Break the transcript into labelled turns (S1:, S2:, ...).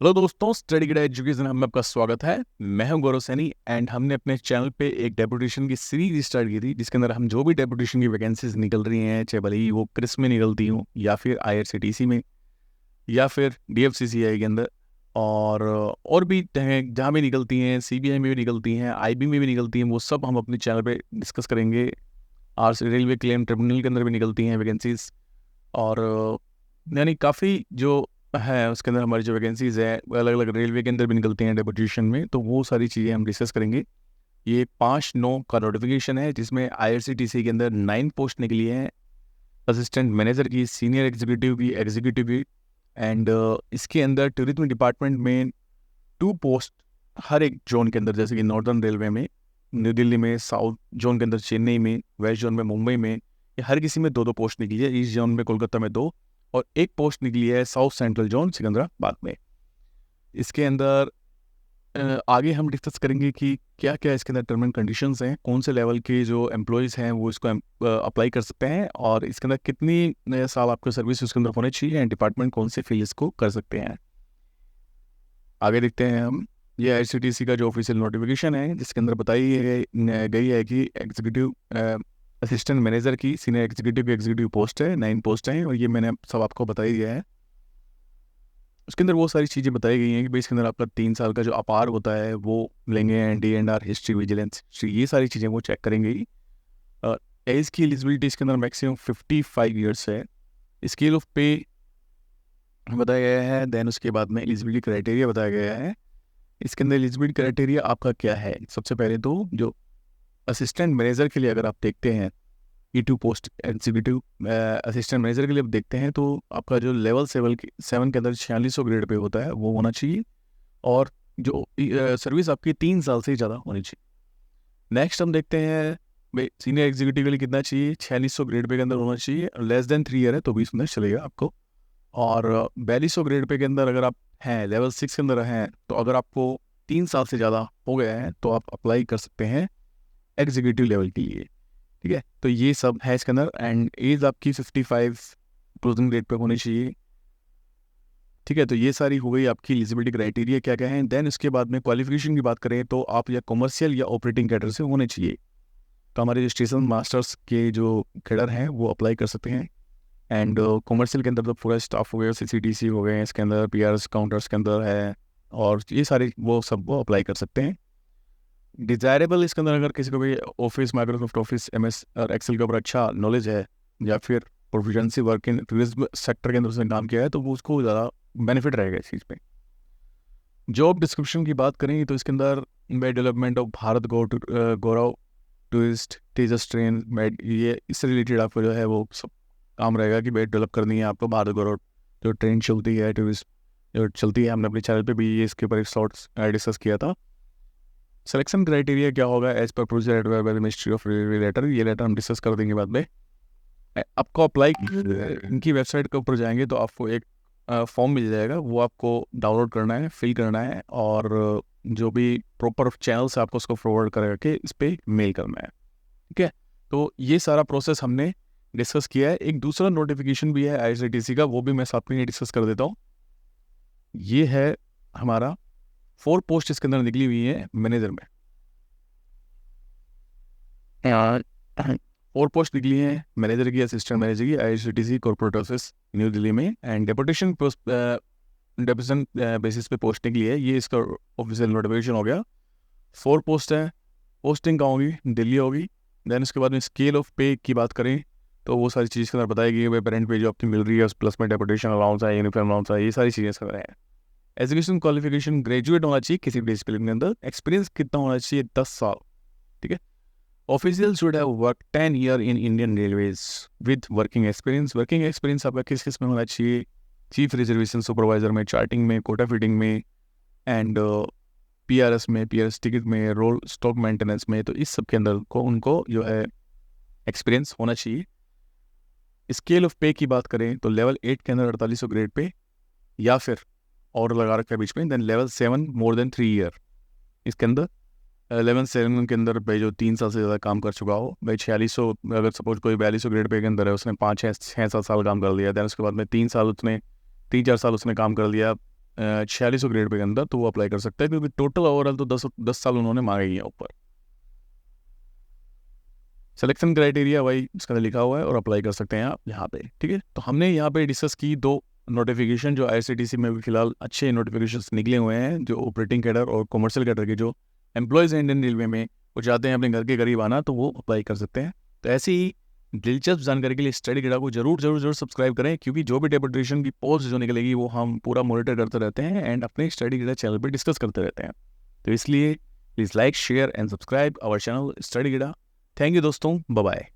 S1: Hello दोस्तों, study गिड education में आपका स्वागत है। मैं हूं गौरव सैनी एंड हमने अपने चैनल पे एक डेपुटेशन की सीरीज स्टार्ट की थी, जिसके अंदर हम जो भी डेपुटेशन की वैकेंसीज निकल रही हैं, चाहे भले ही वो क्रिस में निकलती हूँ या फिर आईआरसीटीसी में या फिर डीएफसीसीआई के अंदर और भी जहाँ भी निकलती हैं, सीबीआई में भी निकलती हैं, आईबी में भी निकलती हैं, वो सब हम अपने चैनल पे डिस्कस करेंगे। आर रेलवे क्लेम ट्रिब्यूनल के अंदर भी निकलती हैं वैकेंसीज, और यानी काफ़ी जो है उसके अंदर हमारी जो वैकेंसीज है अलग अलग रेलवे के अंदर भी निकलती हैं डेपुटेशन में, तो वो सारी चीज़ें हम डिस्कस करेंगे। ये 5/9 का नोटिफिकेशन है, जिसमें आईआरसीटीसी के अंदर 9 पोस्ट निकली हैं, असिस्टेंट मैनेजर की, सीनियर एग्जीक्यूटिव की एंड इसके अंदर टूरिज्म डिपार्टमेंट में 2 पोस्ट हर एक जोन के अंदर, जैसे कि नॉर्दर्न रेलवे में न्यू दिल्ली में, साउथ जोन के अंदर चेन्नई में, वेस्ट जोन में मुंबई में, ये हर किसी में 2-2 पोस्ट निकली है। ईस्ट जोन में कोलकाता में 2 और 1 पोस्ट निकली है साउथ सेंट्रल जोन सिकंदराबाद में। इसके अंदर आगे हम डिस्कस करेंगे कि क्या क्या इसके अंदर टर्म एंड कंडीशंस हैं, कौन से लेवल के जो एम्प्लॉयज़ हैं वो इसको अप्लाई कर सकते हैं, और इसके अंदर कितनी साल आपको सर्विस उसके अंदर होने चाहिए, एंड डिपार्टमेंट कौन से फील्ड इसको कर सकते हैं। आगे देखते हैं हम। ये आईआरसीटीसी का जो ऑफिशियल नोटिफिकेशन है, जिसके अंदर बताई गई है कि एग्जीक्यूटिव असिस्टेंट मैनेजर की, सीनियर एग्जीक्यूटिव की एग्जीक्यूटिव पोस्ट है, 9 पोस्ट हैं, और ये मैंने सब आपको बता ही दिया है। उसके अंदर वो सारी चीज़ें बताई गई हैं कि भाई इसके अंदर आपका 3 साल का जो अपार होता है वो लेंगे, एनडी&आर, हिस्ट्री, विजिलेंस, ये सारी चीज़ें वो चेक करेंगे ही। एज की एलिजिबिलिटी इसके अंदर मैक्सिमम 55 ईयर्स है। स्केल ऑफ पे बताया गया है, देन उसके बाद में एलिजिबिलिटी क्राइटेरिया बताया गया है। इसके अंदर एलिजिबिलिटी क्राइटेरिया आपका क्या है, सबसे पहले तो जो असिस्टेंट मैनेजर के लिए अगर आप देखते हैं, E2 post executive assistant manager के लिए आप देखते हैं, तो आपका जो लेवल 7 के अंदर 4600 ग्रेड पे होता है वो होना चाहिए, और जो सर्विस आपकी 3 साल से ज़्यादा होनी चाहिए। नेक्स्ट हम देखते हैं भाई सीनियर एग्जीक्यूटिव के लिए कितना चाहिए, 4600 ग्रेड पे के अंदर होना चाहिए, लेस देन 3 ईयर है तो भी इसमें चलेगा आपको। और 4200 ग्रेड पे के अंदर अगर आप हैं, लेवल 6 के अंदर हैं, तो अगर आपको 3 साल से ज़्यादा हो गया है तो आप अप्लाई कर सकते हैं एग्जीक्यूटिव लेवल के लिए। ठीक है, तो ये सब है इसके अंदर, एंड एज आपकी 55 क्लोजिंग डेट पे होनी चाहिए। ठीक है, तो ये सारी हो गई आपकी एलिजिबिलिटी क्राइटेरिया क्या क्या है। देन इसके बाद में क्वालिफिकेशन की बात करें तो आप या कमर्शियल या ऑपरेटिंग कैडर से होने चाहिए। तो हमारे जो स्टेशन मास्टर्स के जो कैडर हैं वो अप्लाई कर सकते हैं, एंड कमर्शियल के अंदर तो पूरा स्टाफ हो गया, सीसीटीसी हो गए, इसके अंदर पीआरएस काउंटर्स के अंदर है, और ये सारे वो सब वो अप्लाई कर सकते हैं। डिज़ायरेबल इसके अंदर अगर किसी को भी ऑफिस, माइक्रोसॉफ्ट ऑफिस, एमएस और एक्सेल के ऊपर अच्छा नॉलेज है, या फिर proficiency work in tourism sector के अंदर उसने काम किया है, तो वो उसको ज़्यादा बेनिफिट रहेगा इस चीज़ पे। जॉब डिस्क्रिप्शन की बात करें तो इसके अंदर made development of Bharat Gaurav tourist Tejas train made, ये इससे रिलेटेड आपको जो है वो सब काम रहेगा कि मेड डेवलप करनी है आपको भारत गौरव जो ट्रेन चलती है, टूरिस्ट जो चलती है। हमने अपने चैनल पे भी ये इसके ऊपर एक शॉर्ट्स डिस्कस किया था। सिलेक्शन क्राइटेरिया क्या होगा as per procedure by the ministry of railway letter, ये लेटर हम डिस्कस कर देंगे बाद में। आपको अप्लाई इनकी वेबसाइट के ऊपर जाएंगे तो आपको एक फॉर्म मिल जाएगा, वो आपको डाउनलोड करना है, फिल करना है, और जो भी प्रॉपर चैनल से आपको उसको फॉरवर्ड करके इस पर मेल करना है। ठीक है, तो ये सारा प्रोसेस हमने डिस्कस किया है। एक दूसरा नोटिफिकेशन भी है आईआरसीटीसी का, वो भी मैं साथ में डिस्कस कर देता हूँ। ये है हमारा 4 पोस्ट इसके अंदर निकली हुई है मैनेजर में। 4 पोस्ट निकली है मैनेजर की, असिस्टेंट मैनेजर की, IRCTC corporate office new Delhi में, एंड डेपुटेशन बेसिस पे पोस्ट निकली है। ये इसका ऑफिशियल नोटिफिकेशन हो गया। 4 पोस्ट है, पोस्टिंग कहाँ होगी, दिल्ली होगी। देन उसके बाद में स्केल ऑफ पे की बात करें तो वो सारी चीज़ के अंदर बताएगी भाई पेरेंट पे जो आपकी मिल रही है उस प्लस में डेपुटेशन अलाउंस है, यूनिफॉर्म अलाउंस है, ये सारी चीज़ें इसके अंदर है। एजुकेशन क्वालिफिकेशन ग्रेजुएट होना चाहिए किसी भी डिसिप्लिन के अंदर, एक्सपीरियंस कितना होना चाहिए, 10 साल। ठीक है, official should have work 10 year in Indian railways with working experience. Working experience आपका किस किस में होना चाहिए, चीफ रिजर्वेशन सुपरवाइजर में, चार्टिंग में, कोटा फिटिंग में, एंड पीआरएस में, पीआरएस टिकट में, रोल स्टॉक मेंटेनेंस में, तो इस सब के अंदर को उनको जो है एक्सपीरियंस होना चाहिए। स्केल ऑफ पे की बात करें तो लेवल 8 के अंदर 4800 ग्रेड पे, या फिर और लगा रखा है बीच में, then level 7 more than 3 year. इसके अंदर 11/7 के अंदर भाई जो 3 साल से ज़्यादा काम कर चुका हो, भाई 4600, अगर सपोज कोई 4200 ग्रेड पे के अंदर है, उसने 5-6-7 साल काम कर लिया, दैन उसके बाद में 3 4 साल उसने काम कर लिया 4600 ग्रेड पे के अंदर, तो वो अप्लाई कर सकता है, क्योंकि टोटल ओवरऑल तो 10 साल उन्होंने मांगे ही है ऊपर। सिलेक्शन क्राइटेरिया वही इसके अंदर लिखा हुआ है और अप्लाई कर सकते हैं आप यहाँ पे। ठीक है, तो हमने यहाँ पे डिस्कस की 2 नोटिफिकेशन जो IRCTC में भी फिलहाल अच्छे नोटिफिकेशंस निकले हुए हैं, जो ऑपरेटिंग कैडर और कमर्शियल कैडर के जो एम्प्लॉयज़ हैं इंडियन रेलवे में, वो चाहते हैं अपने घर के करीब आना, तो वो अप्लाई कर सकते हैं। तो ऐसी ही दिलचस्प जानकारी के लिए स्टडी गीडा को जरूर सब्सक्राइब करें, क्योंकि जो भी डेपुटेशन की पोस्ट जो निकलेगी वो हम पूरा मॉनिटर करते रहते हैं एंड अपने स्टडी गीडा चैनल पर डिस्कस करते रहते हैं। तो इसलिए please like, share and subscribe our channel study गीडा। थैंक यू दोस्तों, बाय बाय।